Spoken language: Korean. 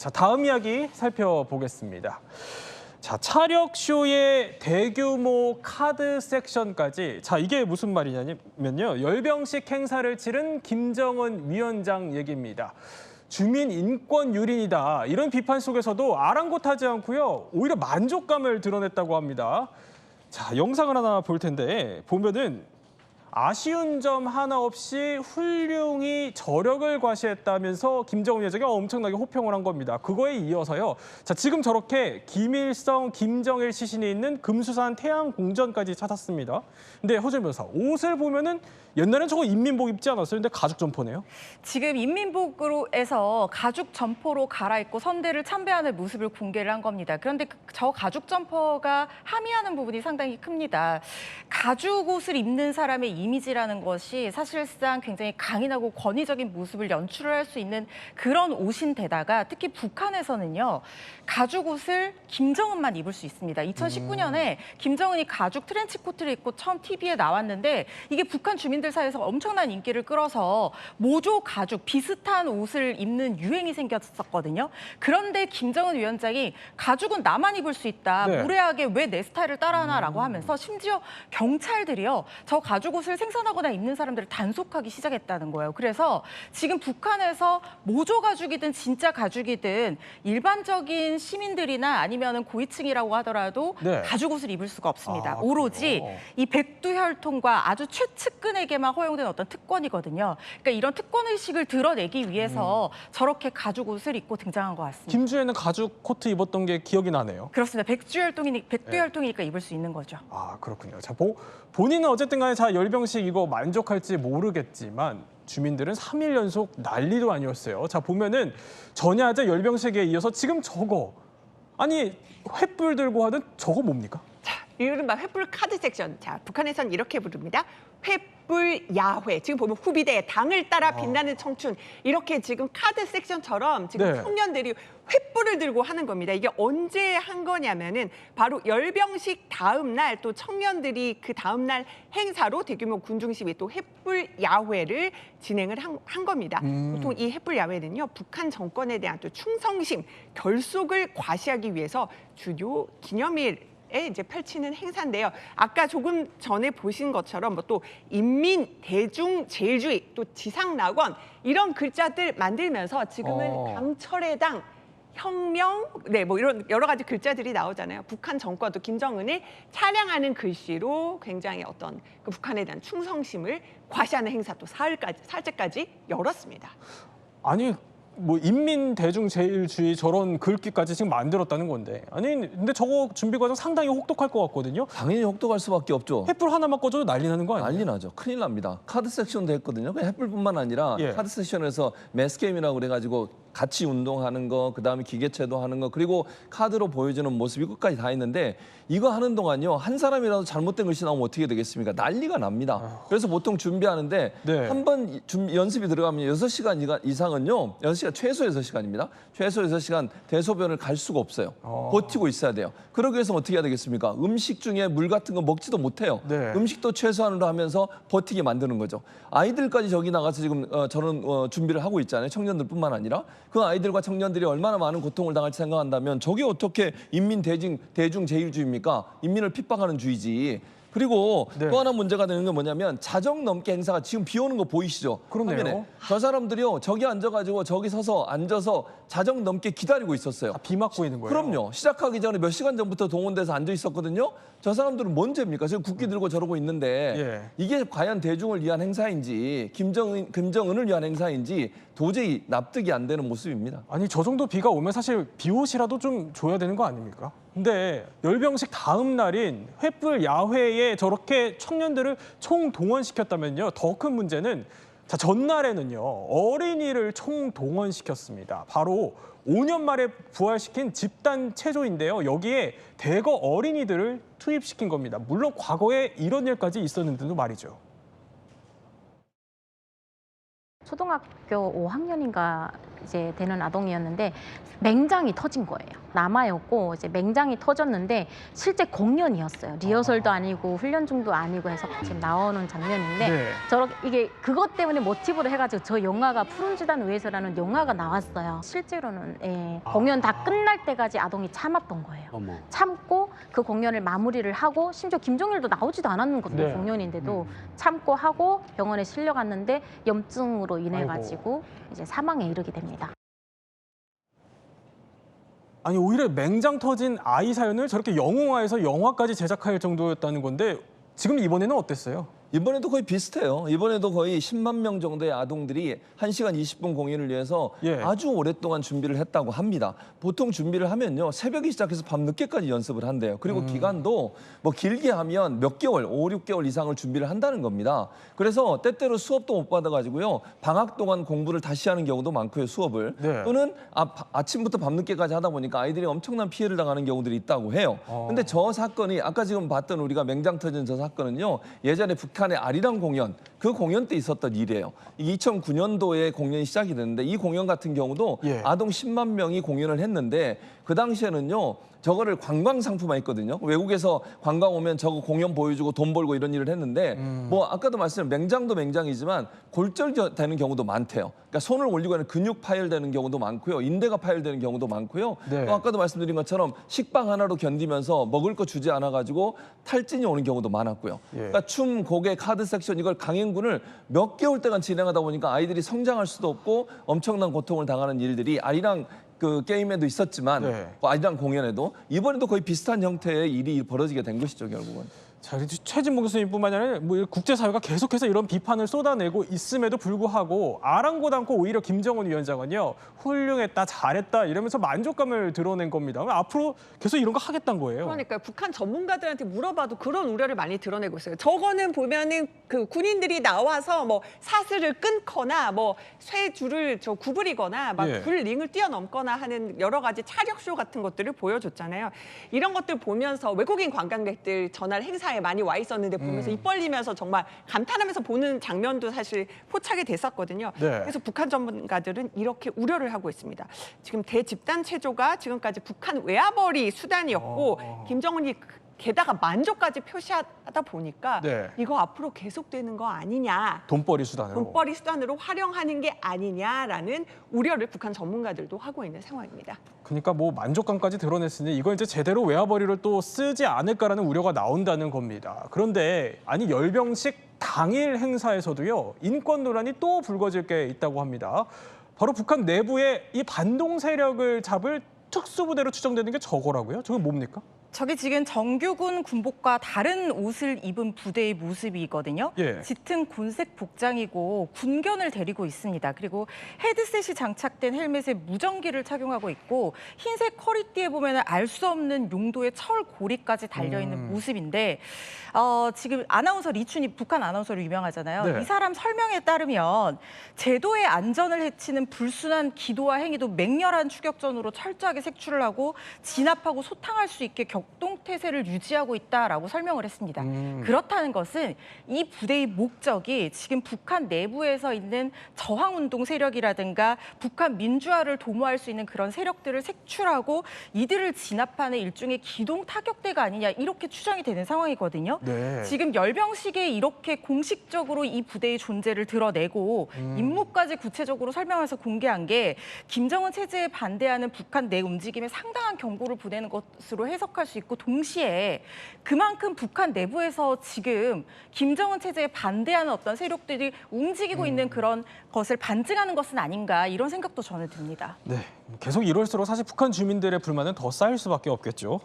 자, 다음 이야기 살펴보겠습니다. 자, 차력쇼의 대규모 카드 섹션까지. 자, 이게 무슨 말이냐면요. 열병식 행사를 치른 김정은 위원장 얘기입니다. 주민 인권 유린이다. 이런 비판 속에서도 아랑곳하지 않고요. 오히려 만족감을 드러냈다고 합니다. 자, 영상을 하나 볼 텐데 보면은 아쉬운 점 하나 없이 훌륭히 저력을 과시했다면서 김정은 위원장이 엄청나게 호평을 한 겁니다. 그거에 이어서요. 자, 지금 저렇게 김일성, 김정일 시신이 있는 금수산 태양궁전까지 찾았습니다. 근데 허재 변호사, 옷을 보면은 옛날엔 저거 인민복 입지 않았어요? 근데 가죽 점퍼네요. 지금 인민복으로 해서 가죽 점퍼로 갈아입고 선대를 참배하는 모습을 공개를 한 겁니다. 그런데 저 가죽 점퍼가 함의하는 부분이 상당히 큽니다. 가죽 옷을 입는 사람의 이미지라는 것이 사실상 굉장히 강인하고 권위적인 모습을 연출을 할 수 있는 그런 옷인데다가 특히 북한에서는요. 가죽 옷을 김정은만 입을 수 있습니다. 2019년에 김정은이 가죽 트렌치 코트를 입고 처음 TV에 나왔는데 이게 북한 주민들 사이에서 엄청난 인기를 끌어서 모조 가죽 비슷한 옷을 입는 유행이 생겼었거든요. 그런데 김정은 위원장이 가죽은 나만 입을 수 있다. 네. 무례하게 왜 내 스타일을 따라하나라고 하면서 심지어 경찰들이요. 저 가죽 옷을 생산하거나 입는 사람들을 단속하기 시작했다는 거예요. 그래서 지금 북한에서 모조 가죽이든 진짜 가죽이든 일반적인 시민들이나 아니면은 고위층이라고 하더라도 네. 가죽 옷을 입을 수가 없습니다. 아, 오로지 그래요? 이 백두혈통과 아주 최측근에게만 허용된 어떤 특권이거든요. 그러니까 이런 특권 의식을 드러내기 위해서 저렇게 가죽 옷을 입고 등장한 것 같습니다. 김주에는 가죽 코트 입었던 게 기억이 나네요. 그렇습니다. 백두혈통이니까 입을 수 있는 거죠. 아, 그렇군요. 자, 본인은 어쨌든 간에 자, 열병식 이거 만족할지 모르겠지만 주민들은 3일 연속 난리도 아니었어요. 자, 보면은 전야제 열병식에 이어서 지금 저거. 아니, 횃불 들고 하는 저거 뭡니까? 자, 이른바 횃불 카드 섹션. 자, 북한에선 이렇게 부릅니다. 횃불 야회. 지금 보면 후비대, 당을 따라 빛나는 청춘. 이렇게 지금 카드 섹션처럼 지금 네. 청년들이 횃불을 들고 하는 겁니다. 이게 언제 한 거냐면은 바로 열병식 다음 날 또 청년들이 그 다음 날 행사로 대규모 군중 시위 또 횃불 야회를 진행을 한 겁니다. 보통 이 횃불 야회는요. 북한 정권에 대한 또 충성심, 결속을 과시하기 위해서 주요 기념일 에 이제 펼치는 행사인데요. 아까 조금 전에 보신 것처럼 뭐 또 인민 대중 제일주의 또 지상낙원 이런 글자들 만들면서 지금은 강철의 당 혁명, 네, 뭐 이런 여러 가지 글자들이 나오잖아요. 북한 정권 또 김정은을 찬양하는 글씨로 굉장히 어떤 그 북한에 대한 충성심을 과시하는 행사 또 사흘까지 열었습니다. 아니, 뭐 인민 대중 제일주의 저런 글귀까지 지금 만들었다는 건데. 아니, 근데 저거 준비 과정 상당히 혹독할 것 같거든요. 당연히 혹독할 수밖에 없죠. 횃불 하나만 꺼줘도 난리 나는 거 아니에요? 난리 나죠. 큰일 납니다. 카드 섹션도 했거든요. 횃불뿐만 아니라 예. 카드 섹션에서 매스게임이라고 그래가지고 같이 운동하는 거, 그다음에 기계체도 하는 거, 그리고 카드로 보여주는 모습이 끝까지 다 있는데 이거 하는 동안요. 한 사람이라도 잘못된 글씨 나오면 어떻게 되겠습니까? 난리가 납니다. 그래서 보통 준비하는데 네. 한 번 연습이 들어가면 6시간 이상은요. 6시간 최소 6시간입니다. 최소 6시간 대소변을 갈 수가 없어요. 버티고 있어야 돼요. 그러기 위해서 어떻게 해야 되겠습니까? 음식 중에 물 같은 거 먹지도 못해요. 네. 음식도 최소한으로 하면서 버티게 만드는 거죠. 아이들까지 저기 나가서 지금 저런 준비를 하고 있잖아요. 청년들뿐만 아니라 그 아이들과 청년들이 얼마나 많은 고통을 당할지 생각한다면 저게 어떻게 인민 대중 제일주의입니까? 인민을 핍박하는 주의지. 그리고 네. 또 하나 문제가 되는 게 뭐냐면 자정 넘게 행사가 지금 비 오는 거 보이시죠? 그러네요. 화면에. 저 사람들이요. 저기 앉아가지고 저기 서서 앉아서 자정 넘게 기다리고 있었어요. 비 맞고 있는 거예요? 그럼요. 시작하기 전에 몇 시간 전부터 동원돼서 앉아 있었거든요. 저 사람들은 뭔 죄입니까? 지금 국기 들고 저러고 있는데 예. 이게 과연 대중을 위한 행사인지 김정은을 위한 행사인지 도저히 납득이 안 되는 모습입니다. 아니, 저 정도 비가 오면 사실 비옷이라도 좀 줘야 되는 거 아닙니까? 근데 열병식 다음 날인 횃불 야회에 저렇게 청년들을 총동원시켰다면요. 더 큰 문제는 자, 전날에는요. 어린이를 총동원시켰습니다. 바로 5년 만에 부활시킨 집단 체조인데요. 여기에 대거 어린이들을 투입시킨 겁니다. 물론 과거에 이런 일까지 있었는데도 말이죠. 초등학교 5학년인가 이제 되는 아동이었는데 맹장이 터진 거예요. 남아였고 이제 맹장이 터졌는데 실제 공연이었어요. 리허설도 아니고 훈련 중도 아니고 해서 지금 나오는 장면인데 네. 저렇게 이게 그것 때문에 모티브로 해가지고 저 영화가 푸른지단 위에서라는 영화가 나왔어요. 실제로는 공연 다 끝날 때까지 아동이 참았던 거예요. 어머. 참고 그 공연을 마무리를 하고 심지어 김정일도 나오지도 않았거든요. 네. 공연인데도 참고 하고 병원에 실려갔는데 염증으로 인해 가지고 이제 사망에 이르게 됩니다. 아니 오히려 맹장 터진 아이 사연을 저렇게 영웅화해서 영화까지 제작할 정도였다는 건데 지금 이번에는 어땠어요? 이번에도 거의 비슷해요. 이번에도 거의 10만 명 정도의 아동들이 1시간 20분 공연을 위해서 예. 아주 오랫동안 준비를 했다고 합니다. 보통 준비를 하면요. 새벽에 시작해서 밤 늦게까지 연습을 한대요. 그리고 기간도 뭐 길게 하면 몇 개월, 5, 6개월 이상을 준비를 한다는 겁니다. 그래서 때때로 수업도 못 받아가지고요. 방학 동안 공부를 다시 하는 경우도 많고요. 수업을. 네. 또는 아침부터 밤늦게까지 하다 보니까 아이들이 엄청난 피해를 당하는 경우들이 있다고 해요. 근데 저 사건이 아까 지금 봤던 우리가 맹장 터진 저 사건은요. 예전에 북한의 아리랑 공연, 그 공연 때 있었던 일이에요. 2009년도에 공연이 시작이 됐는데 이 공연 같은 경우도 예. 아동 10만 명이 공연을 했는데 그 당시에는요. 저거를 관광 상품화했거든요. 외국에서 관광 오면 저거 공연 보여주고 돈 벌고 이런 일을 했는데 뭐 아까도 말씀드린 맹장도 맹장이지만 골절되는 경우도 많대요. 그러니까 손을 올리고 하는 근육 파열되는 경우도 많고요. 인대가 파열되는 경우도 많고요. 네. 또 아까도 말씀드린 것처럼 식빵 하나로 견디면서 먹을 거 주지 않아가지고 탈진이 오는 경우도 많았고요. 예. 그러니까 춤, 곡의 카드 섹션 이걸 강행군을 몇 개월대간 진행하다 보니까 아이들이 성장할 수도 없고 엄청난 고통을 당하는 일들이 아이랑 그 게임에도 있었지만 네. 아이랑 공연에도 이번에도 거의 비슷한 형태의 일이 벌어지게 된 것이죠 결국은. 자, 최진봉 교수님뿐만 아니라 뭐 국제사회가 계속해서 이런 비판을 쏟아내고 있음에도 불구하고 아랑곳 않고 오히려 김정은 위원장은요. 훌륭했다, 잘했다 이러면서 만족감을 드러낸 겁니다. 앞으로 계속 이런 거 하겠다는 거예요. 그러니까 북한 전문가들한테 물어봐도 그런 우려를 많이 드러내고 있어요. 저거는 보면은 그 군인들이 나와서 뭐 사슬을 끊거나 뭐 쇠줄을 저 구부리거나 막 예. 불링을 뛰어넘거나 하는 여러 가지 차력쇼 같은 것들을 보여줬잖아요. 이런 것들 보면서 외국인 관광객들 전날 행사에 많이 와 있었는데 보면서 입 벌리면서 정말 감탄하면서 보는 장면도 사실 포착이 됐었거든요. 네. 그래서 북한 전문가들은 이렇게 우려를 하고 있습니다. 지금 대집단 체조가 지금까지 북한 외화벌이 수단이었고 김정은이 게다가 만족까지 표시하다 보니까 네. 이거 앞으로 계속되는 거 아니냐. 돈벌이 수단으로. 돈벌이 수단으로 활용하는 게 아니냐라는 우려를 북한 전문가들도 하고 있는 상황입니다. 그러니까 뭐 만족감까지 드러냈으니 이걸 이제 제대로 외화벌이를 또 쓰지 않을까라는 우려가 나온다는 겁니다. 그런데 아니 열병식 당일 행사에서도요. 인권 논란이 또 불거질 게 있다고 합니다. 바로 북한 내부에 이 반동 세력을 잡을 특수부대로 추정되는 게 저거라고요? 저게 뭡니까? 저게 지금 정규군 군복과 다른 옷을 입은 부대의 모습이거든요. 예. 짙은 곤색 복장이고 군견을 데리고 있습니다. 그리고 헤드셋이 장착된 헬멧에 무전기를 착용하고 있고 흰색 허리띠에 보면 알 수 없는 용도의 철 고리까지 달려있는 모습인데 지금 아나운서 리춘이 북한 아나운서로 유명하잖아요. 네. 이 사람 설명에 따르면 제도의 안전을 해치는 불순한 기도와 행위도 맹렬한 추격전으로 철저하게 색출을 하고 진압하고 소탕할 수 있게 격동태세를 유지하고 있다라고 설명을 했습니다. 그렇다는 것은 이 부대의 목적이 지금 북한 내부에서 있는 저항운동 세력이라든가 북한 민주화를 도모할 수 있는 그런 세력들을 색출하고 이들을 진압하는 일종의 기동 타격대가 아니냐 이렇게 추정이 되는 상황이거든요. 네. 지금 열병식에 이렇게 공식적으로 이 부대의 존재를 드러내고 임무까지 구체적으로 설명해서 공개한 게 김정은 체제에 반대하는 북한 내 움직임에 상당한 경고를 보내는 것으로 해석할 수 있고 동시에 그만큼 북한 내부에서 지금 김정은 체제에 반대하는 어떤 세력들이 움직이고 있는 그런 것을 반증하는 것은 아닌가 이런 생각도 저는 듭니다. 네. 계속 이럴수록 사실 북한 주민들의 불만은 더 쌓일 수밖에 없겠죠.